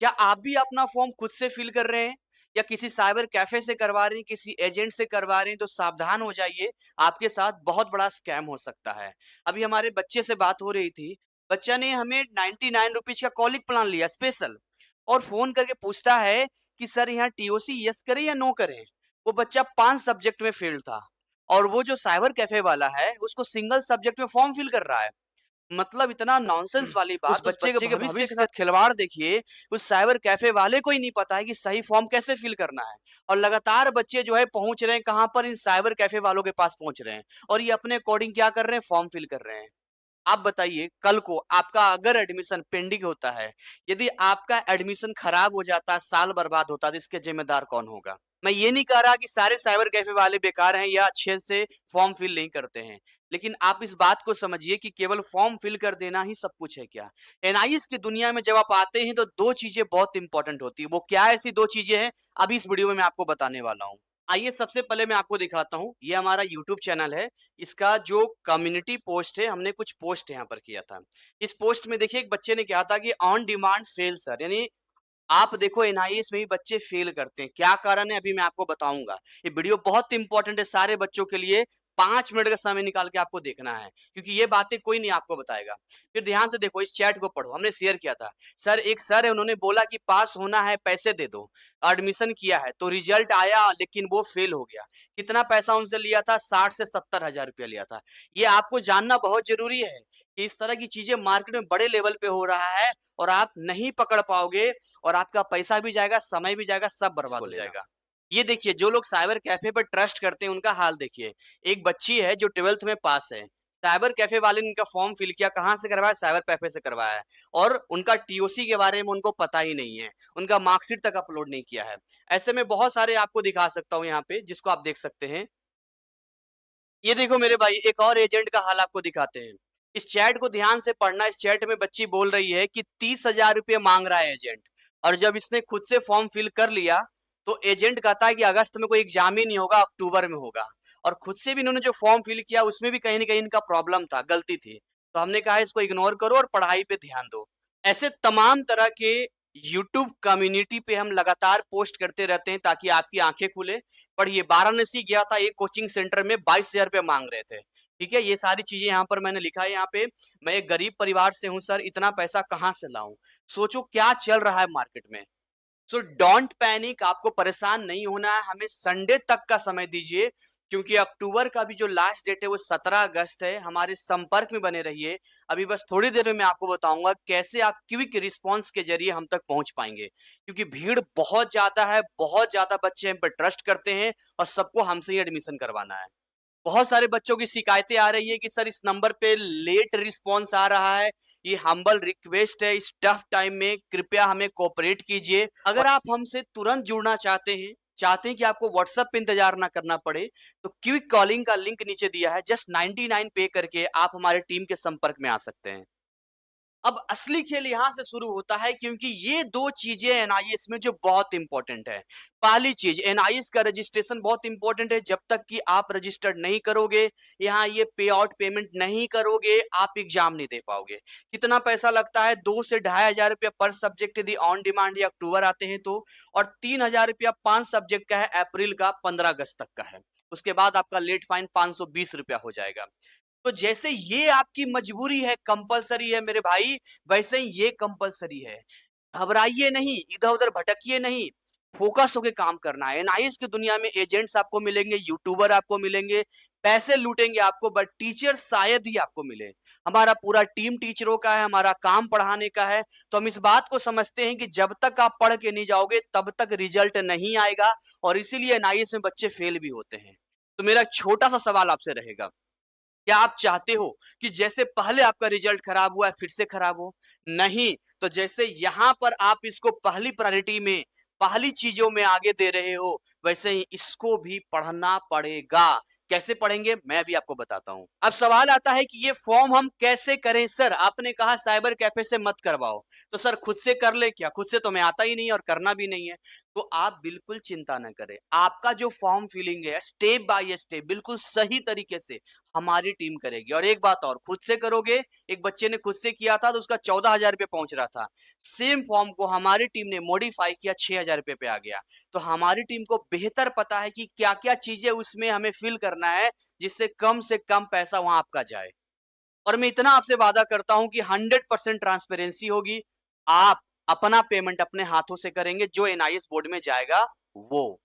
क्या आप भी अपना फॉर्म खुद से फिल कर रहे हैं या किसी साइबर कैफे से करवा रहे हैं, किसी एजेंट से करवा रहे हैं, तो सावधान हो जाइए, आपके साथ बहुत बड़ा स्कैम हो सकता है। अभी हमारे बच्चे से बात हो रही थी, बच्चा ने हमें 99 रुपीज़ का कॉलिंग प्लान लिया स्पेशल और फ़ोन करके पूछता है कि सर यहाँ टीओसी येस करें या नो करें? वो बच्चा 5 सब्जेक्ट में फेल था और वो जो साइबर कैफे वाला है, उसको सिंगल सब्जेक्ट में फॉर्म फिल कर रहा है। मतलब इतना नॉनसेंस वाली उस बात, उस बच्चे बच्चे के के भविष्य भविष्य के के साथ साथ खिलवाड़ देखिए, उस साइबर कैफ़े वाले को ही नहीं पता है कि सही फ़ॉर्म कैसे फ़िल करना है और लगातार बच्चे जो है पहुँच रहे हैं कहाँ पर इन साइबर कैफ़े वालों के पास पहुँच रहे हैं और ये अपने अकॉर्डिंग क्या कर रहे हैं, फ़ॉर्म फ़िल कर रहे हैं। आप बताइए कल को आपका अगर एडमिशन पेंडिंग होता है, यदि आपका एडमिशन खराब हो जाता है, साल बर्बाद होता है, तो इसके ज़िम्मेदार कौन होगा? मैं ये नहीं कह रहा कि सारे साइबर कैफ़े वाले बेकार हैं या अच्छे से फ़ॉर्म फिल नहीं करते हैं। लेकिन आप इस बात को समझिए कि केवल फ़ॉर्म फिल कर देना ही सब कुछ है क्या? एनआईएस की दुनिया में जब आप आते हैं तो 2 चीज़ें बहुत इम्पोर्टेंट होती हैं। वो क्या ऐसी 2 चीज़ें हैं? अभी इस वीडियो में मैं आपको बताने वाला हूँ। आइए सबसे पहले मैं आपको दिखाता हूँ, ये हमारा यूट्यूब चैनल है। इसका जो कम्युनिटी पोस्ट है, हमने कुछ पोस्ट यहाँ पर किया था। इस पोस्ट में देखिए एक बच्चे ने कहा था कि ऑन डिमांड फेल सर, यानी आप देखो एनआईएएस में भी बच्चे फेल करते हैं। क्या कारण है अभी मैं आपको बताऊँगा। ये वीडियो बहुत इंपॉर्टेंट है सारे बच्चों के लिए। 5 मिनट का समय निकाल के आपको देखना है, क्योंकि ये बातें कोई नहीं आपको बताएगा। फिर ध्यान से देखो, इस चैट को पढ़ो, हमने शेयर किया था। सर एक सर है, उन्होंने बोला कि पास होना है पैसे दे दो। एडमिशन किया है तो रिजल्ट आया लेकिन वो फेल हो गया। कितना पैसा उनसे लिया था? 60 से 70 हज़ार रुपया लिया था। ये आपको जानना बहुत ज़रूरी है कि इस तरह की चीज़ें मार्केट में बड़े लेवल पे हो रहा है और आप नहीं पकड़ पाओगे और आपका पैसा भी जाएगा, समय भी जाएगा, सब बर्बाद हो जाएगा। ये देखिए जो लोग साइबर कैफ़े पर ट्रस्ट करते हैं उनका हाल देखिए। एक बच्ची है जो 12th में पास है। साइबर कैफ़े वाले ने उनका फॉर्म फिल किया, कहाँ से करवाया? साइबर कैफ़े से करवाया है और उनका टीओसी के बारे में उनको पता ही नहीं है। उनका मार्कशीट तक अपलोड नहीं किया है। ऐसे में बहुत सारे आपको दिखा सकता हूँ यहाँ पे जिसको आप देख सकते हैं। ये देखो मेरे भाई, एक और एजेंट का हाल आपको दिखाते हैं। इस चैट को ध्यान से पढ़ना। इस चैट में बच्ची बोल रही है कि 30,000 रुपए माँग रहा है एजेंट और जब इसने खुद से फॉर्म फिल कर लिया, तो एजेंट कहता है कि अगस्त में कोई एग्ज़ाम ही नहीं होगा, अक्टूबर में होगा और खुद से भी इन्होंने जो फॉर्म फिल किया, उसमें भी कहीं न कहीं इनका प्रॉब्लम था, गलती थी। तो हमने कहा इसको इग्नोर करो और पढ़ाई पे ध्यान दो। ऐसे तमाम तरह के यूट्यूब कम्युनिटी पे हम लगातार पोस्ट करते रहते हैं ताकि आपकी आँखें खुले। पढ़िए, वाराणसी गया था एक कोचिंग सेंटर में 22,000 रुपए माँग रहे थे। ठीक है? ये सारी चीज़ें यहाँ पर मैंने लिखा है यहाँ पे। मैं एक गरीब परिवार से हूँ सर, इतना पैसा कहाँ से लाऊँ? सोचो क्या चल रहा है मार्केट में। सो डोंट पैनिक, आपको परेशान नहीं होना है, हमें संडे तक का समय दीजिए क्योंकि अक्टूबर का भी जो लास्ट डेट है वो 17 अगस्त है। हमारे संपर्क में बने रहिए। अभी बस थोड़ी देर में मैं आपको बताऊँगा कैसे आप क्विक रिस्पॉन्स के ज़रिए हम तक पहुँच पाएँगे। क्योंकि भीड़ बहुत ज़्यादा है, बहुत ज़्यादा बच्चे हम पे ट्रस्ट करते हैं और सबको हमसे ही एडमिशन करवाना है। बहुत सारे बच्चों की शिकायतें आ रही है कि सर इस नंबर पे लेट रिस्पॉन्स आ रहा है। ये हम्बल रिक्वेस्ट है, इस टफ टाइम में कृपया हमें कोऑपरेट कीजिए। अगर आप हमसे तुरंत जुड़ना चाहते हैं कि आपको व्हाट्सएप पे इंतजार ना करना पड़े, तो क्विक कॉलिंग का लिंक नीचे दिया है। जस्ट 99 पे करके आप हमारे टीम के संपर्क में आ सकते हैं। अब असली खेल यहाँ से शुरू होता है क्योंकि ये 2 चीज़ें एनआईएस में जो बहुत इम्पोर्टेंट है। पहली चीज़, एनआईएस का रजिस्ट्रेशन बहुत इम्पोर्टेंट है। जब तक कि आप रजिस्टर्ड नहीं करोगे, यहाँ ये पे आउट पेमेंट नहीं करोगे, आप एग्ज़ाम नहीं दे पाओगे। कितना पैसा लगता है? 2 से ढाई हज़ार रुपया पर सब्जेक्ट यदि ऑन डिमांड या अक्टूबर आते हैं तो, और 3,000 रुपया 5 सब्जेक्ट का है, अप्रैल का 15 अगस्त तक का है। उसके बाद आपका लेट फाइन ₹520 हो जाएगा। तो जैसे ये आपकी मजबूरी है, कंपल्सरी है मेरे भाई, वैसे ही ये कंपल्सरी है। घबराइए नहीं, इधर-उधर भटकिए नहीं, फोकस होके काम करना है। एनआईएस की दुनिया में एजेंट्स आपको मिलेंगे, यूट्यूबर आपको मिलेंगे, पैसे लूटेंगे आपको, बट टीचर शायद ही आपको मिले। हमारा पूरा टीम टीचरों का है, हमारा काम पढ़ाने का है, तो हम इस बात को समझते हैं कि जब तक आप पढ़ के नहीं जाओगे, तब तक रिजल्ट नहीं आएगा और इसीलिए एनआईएस में बच्चे फेल भी होते हैं। तो मेरा छोटा-सा सवाल आपसे रहेगा, क्या आप चाहते हो कि जैसे पहले आपका रिजल्ट खराब हुआ है फिर से खराब हो? नहीं, तो जैसे यहाँ पर आप इसको पहली प्रायोरिटी में, पहली चीज़ों में आगे दे रहे हो, वैसे ही इसको भी पढ़ना पड़ेगा। कैसे पढ़ेंगे मैं भी आपको बताता हूँ। अब सवाल आता है कि ये फॉर्म हम कैसे करें सर? आपने कहा साइबर कैफे से मत करवाओ, तो सर खुद से कर ले क्या? खुद से तो मैं आता ही नहीं और करना भी नहीं है। तो आप बिल्कुल चिंता न करें। आपका जो फॉर्म फिलिंग है स्टेप बाय स्टेप बिल्कुल सही तरीके से हमारी टीम करेगी। और एक बात और, खुद से करोगे, एक बच्चे ने खुद से किया था तो उसका 14,000 रुपए पहुंच रहा था। सेम फॉर्म को हमारी टीम ने मॉडिफाई किया, 6,000 रुपए पे आ गया। तो हमारी टीम को बेहतर पता है कि क्या-क्या चीजें उसमें हमें फिल करना है जिससे कम से कम पैसा वहां आपका जाए। और मैं इतना आपसे वादा करता हूं कि 100% ट्रांसपेरेंसी होगी। आप अपना पेमेंट अपने हाथों से करेंगे, जो एनआईएस बोर्ड में जाएगा वो।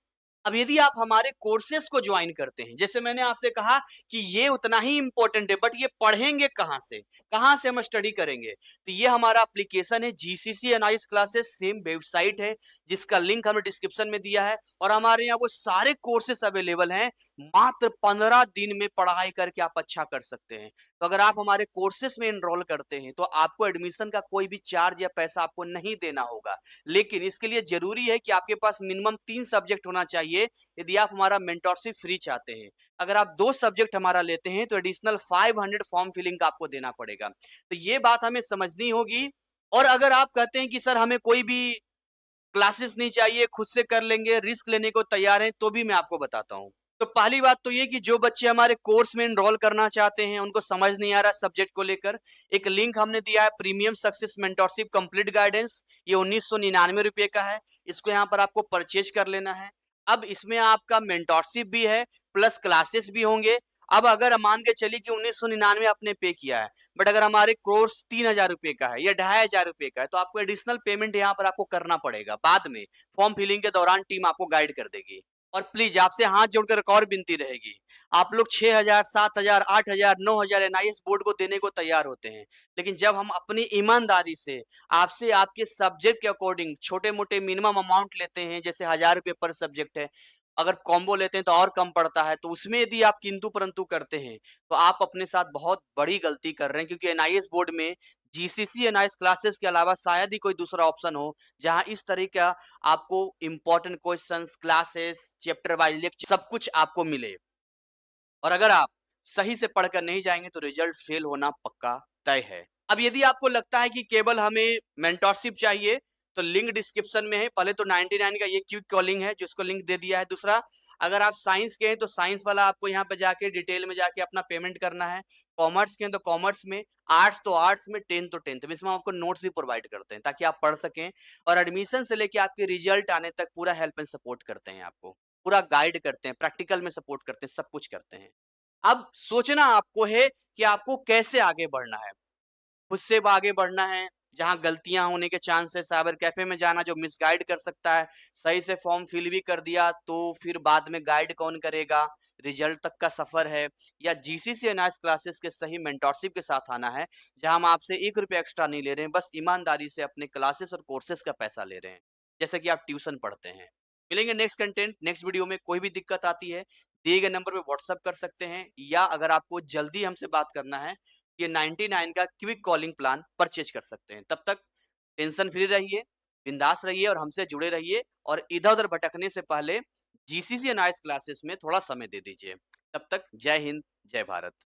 अब यदि आप हमारे कोर्सेज को ज्वाइन करते हैं, जैसे मैंने आपसे कहा कि ये उतना ही इंपॉर्टेंट है, बट ये पढ़ेंगे कहां से? कहां से हम स्टडी करेंगे? तो ये हमारा एप्लीकेशन है GCC NIS classes, same website है जिसका लिंक हमने डिस्क्रिप्शन में दिया है। और हमारे यहाँ वो सारे कोर्सेस अवेलेबल हैं। मात्र 15 दिन में पढ़ाई करके आप अच्छा कर सकते हैं। तो अगर आप हमारे कोर्सेस में एनरोल करते हैं तो आपको एडमिशन का कोई भी चार्ज या पैसा आपको नहीं देना होगा। लेकिन इसके लिए जरूरी है कि आपके पास मिनिमम 3 सब्जेक्ट होना चाहिए यदि आप हमारा मेंटरशिप फ्री चाहते हैं। अगर आप 2 सब्जेक्ट हमारा लेते हैं तो एडिशनल 500 फॉर्म फिलिंग का आपको देना पड़ेगा। तो ये बात हमें समझनी होगी। और अगर आप कहते हैं कि सर हमें कोई भी क्लासेस नहीं चाहिए, खुद से कर लेंगे, रिस्क लेने को तैयार हैं, तो भी मैं आपको बताता हूँ। तो पहली बात तो ये कि जो बच्चे हमारे कोर्स में एनरोल करना चाहते हैं, उनको समझ नहीं आ रहा सब्जेक्ट को लेकर, एक लिंक हमने दिया है, premium success mentorship complete guidance. ये 1999 रुपए का है। इसको यहाँ पर आपको परचेज कर लेना है। अब इसमें आपका मेंटरशिप भी है प्लस क्लासेस भी होंगे। अब अगर मान के चलिए कि 1999 आपने पे किया है, बट अगर हमारे कोर्स 3,000 रुपए का है या 2,500 रुपए का है, तो आपको एडिशनल पेमेंट यहाँ पर आपको करना पड़ेगा। बाद में फॉर्म फिलिंग के दौरान टीम आपको गाइड कर देगी। और प्लीज आपसे हाथ जोड़कर एक और विनती रहेगी, आप लोग 6,000, 7,000, 8,000, 9,000 एनआईएस बोर्ड को देने को तैयार होते हैं, लेकिन जब हम अपनी ईमानदारी से आपसे आपके सब्जेक्ट के अकॉर्डिंग छोटे मोटे मिनिमम अमाउंट लेते हैं, जैसे 1,000 रुपए पर सब्जेक्ट है, अगर कॉम्बो लेते हैं तो और कम पड़ता है, तो उसमें यदि आप किंतु परंतु करते हैं तो आप अपने साथ बहुत बड़ी गलती कर रहे हैं। क्योंकि एनआईएस बोर्ड में जीसीसी एनआईएस क्लासेस के अलावा शायद ही कोई दूसरा ऑप्शन हो जहां इस तरह का आपको important questions, classes, chapter wise lecture सब कुछ आपको मिले। और अगर आप सही से पढ़कर नहीं जाएंगे तो रिजल्ट फेल होना पक्का तय है। अब यदि आपको लगता है कि केवल हमें मेंटरशिप चाहिए तो लिंक डिस्क्रिप्शन में है। पहले तो 99 का ये क्विक कॉलिंग है जिसको लिंक दे दिया है। दूसरा, अगर आप साइंस के हैं तो साइंस वाला आपको यहाँ पे जाके डिटेल में जाके अपना पेमेंट करना है। कॉमर्स के हैं तो कॉमर्स में, आर्ट्स तो आर्ट्स में, 10 तो 10 में। इसमें हम आपको नोट्स भी प्रोवाइड करते हैं ताकि आप पढ़ सकें। और एडमिशन से लेके आपके रिजल्ट आने तक पूरा हेल्प एंड सपोर्ट करते हैं, आपको पूरा गाइड करते हैं, प्रैक्टिकल में सपोर्ट करते हैं, सब कुछ करते हैं। अब सोचना आपको है कि आपको कैसे आगे बढ़ना है। खुद से आगे बढ़ना है, जहाँ गलतियां होने के चांस है, साइबर कैफे में जाना जो मिसगाइड कर सकता है, सही से फॉर्म फिल भी कर दिया तो फिर बाद में गाइड कौन करेगा, रिजल्ट तक का सफर है, या जीसीसी एनआईएस क्लासेस के सही मेंटरशिप के साथ आना है, जहां हम आपसे 1 रुपया एक्स्ट्रा नहीं ले रहे हैं, बस ईमानदारी से अपने क्लासेस और कोर्सेज का पैसा ले रहे हैं, जैसे कि आप ट्यूशन पढ़ते हैं। मिलेंगे नेक्स्ट कंटेंट नेक्स्ट वीडियो में। कोई भी दिक्कत आती है दिए गए नंबर पे व्हाट्सअप कर सकते हैं, या अगर आपको जल्दी हमसे बात करना है, ये 99 का क्विक कॉलिंग प्लान परचेज कर सकते हैं। तब तक टेंशन फ्री रहिए, बिंदास रहिए और हमसे जुड़े रहिए। और इधर-उधर भटकने से पहले जीसीसी एनआईएस क्लासेस में थोड़ा समय दे दीजिए। तब तक जय हिंद, जय भारत।